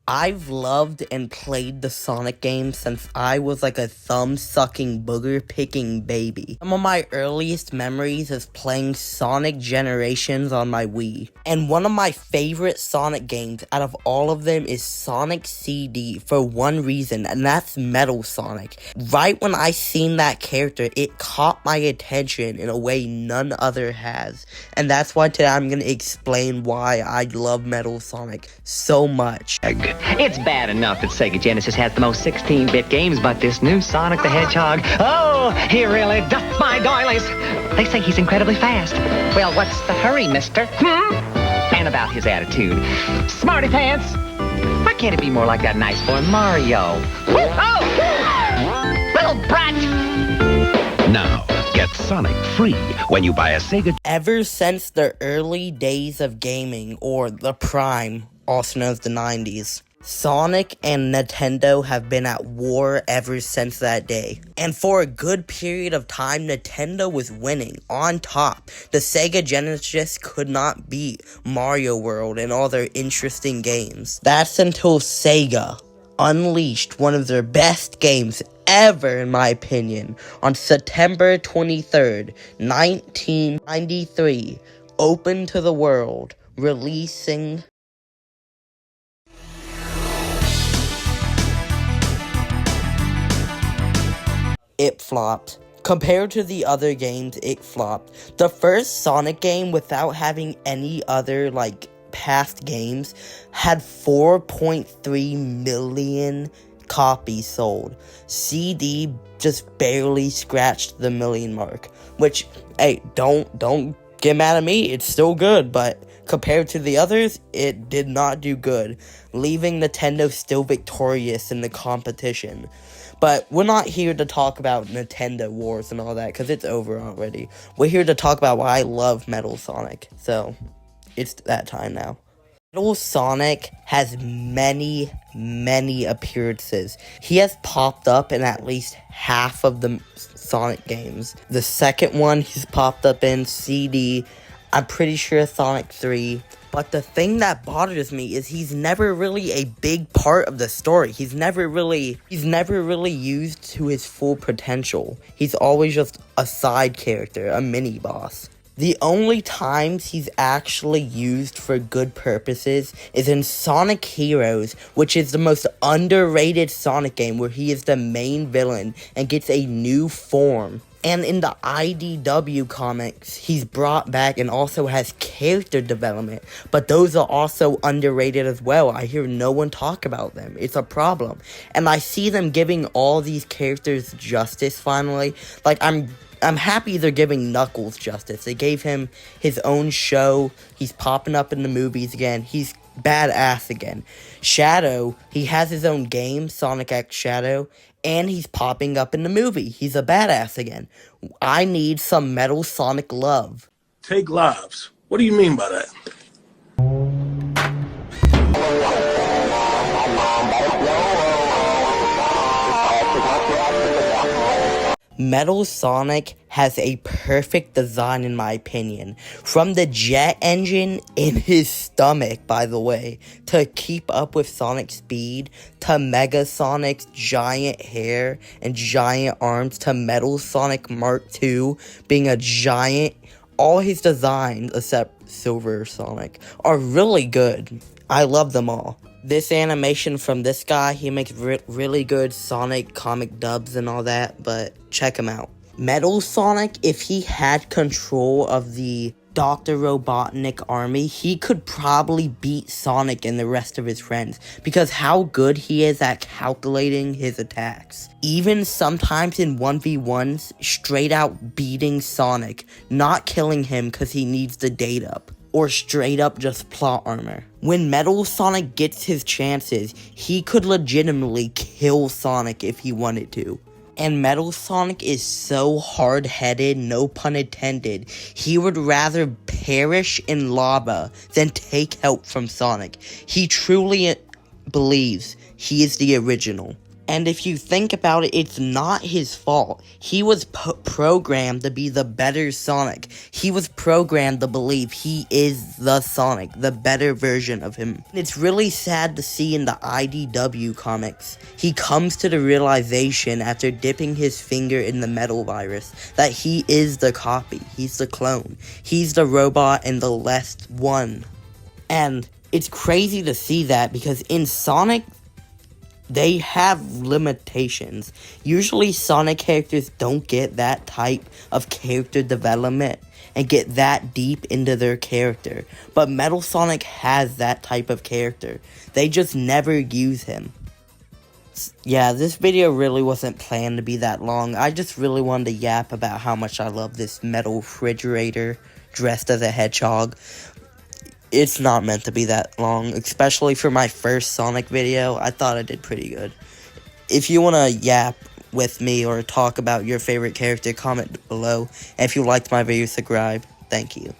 I've loved and played the Sonic games since I was like a thumb-sucking, booger-picking baby. Some of my earliest memories is playing Sonic Generations on my Wii. And one of my favorite Sonic games out of all of them is Sonic CD for one reason, and that's Metal Sonic. Right when I seen that character, it caught my attention in a way none other has. And that's why today I'm going to explain why I love Metal Sonic so much. It's bad enough that Sega Genesis has the most 16-bit games, but this new Sonic the Hedgehog, oh, he really doth my doilies. They say he's incredibly fast. Well, what's the hurry, mister? And about his attitude. Smarty pants. Why can't it be more like that nice boy Mario? Oh! Little brat! Now, get Sonic free when you buy a Sega. Ever since the early days of gaming, or the prime, also known as the 90s, Sonic and Nintendo have been at war ever since that day. And for a good period of time, Nintendo was winning, on top. The Sega Genesis could not beat Mario World and all their interesting games. That's until Sega unleashed one of their best games ever, in my opinion, on September 23rd, 1993, open to the world, releasing it flopped. Compared to the other games, it flopped. The first Sonic game, without having any other, past games, had 4.3 million copies sold. CD just barely scratched the million mark. Which, hey, don't get mad at me, it's still good, but compared to the others, it did not do good, leaving Nintendo still victorious in the competition. But we're not here to talk about Nintendo wars and all that, because it's over already. We're here to talk about why I love Metal Sonic, so it's that time now. Metal Sonic has many appearances. He has popped up in at least half of the Sonic games. The second one he's popped up in, CD, I'm pretty sure Sonic 3. But the thing that bothers me is he's never really a big part of the story. He's never really used to his full potential. He's always just a side character, a mini boss. The only times he's actually used for good purposes is in Sonic Heroes, which is the most underrated Sonic game where he is the main villain and gets a new form. And in the IDW comics, he's brought back and also has character development. But those are also underrated as well. I hear no one talk about them. It's a problem. And I see them giving all these characters justice finally. I'm happy they're giving Knuckles justice. They gave him his own show. He's popping up in the movies again. He's badass again. Shadow, he has his own game, Sonic X Shadow, and he's popping up in the movie. He's a badass again. I need some Metal Sonic love. Take lives. What do you mean by that? Metal Sonic has a perfect design in my opinion. From the jet engine in his stomach, by the way, to keep up with Sonic's speed, to Mega Sonic's giant hair and giant arms, to Metal Sonic Mark II being a giant. All his designs, except Silver Sonic, are really good. I love them all. This animation from this guy, he makes really good Sonic comic dubs and all that, but check him out. Metal Sonic, if he had control of the Dr. Robotnik army, he could probably beat Sonic and the rest of his friends, because how good he is at calculating his attacks. Even sometimes in 1v1s, straight out beating Sonic, not killing him because he needs the data up. Or straight up just plot armor. When Metal Sonic gets his chances, he could legitimately kill Sonic if he wanted to. And Metal Sonic is so hard-headed, no pun intended, he would rather perish in lava than take help from Sonic. He truly believes he is the original. And if you think about it, it's not his fault. He was programmed to be the better Sonic. He was programmed to believe he is the Sonic, the better version of him. It's really sad to see in the IDW comics, he comes to the realization after dipping his finger in the metal virus that he is the copy. He's the clone. He's the robot and the less one. And it's crazy to see that because in Sonic, they have limitations. Usually Sonic characters don't get that type of character development and get that deep into their character. But Metal Sonic has that type of character. They just never use him. Yeah, this video really wasn't planned to be that long. I just really wanted to yap about how much I love this metal refrigerator dressed as a hedgehog. It's not meant to be that long, especially for my first Sonic video. I thought I did pretty good. If you want to yap with me or talk about your favorite character, comment below. And if you liked my video, subscribe. Thank you.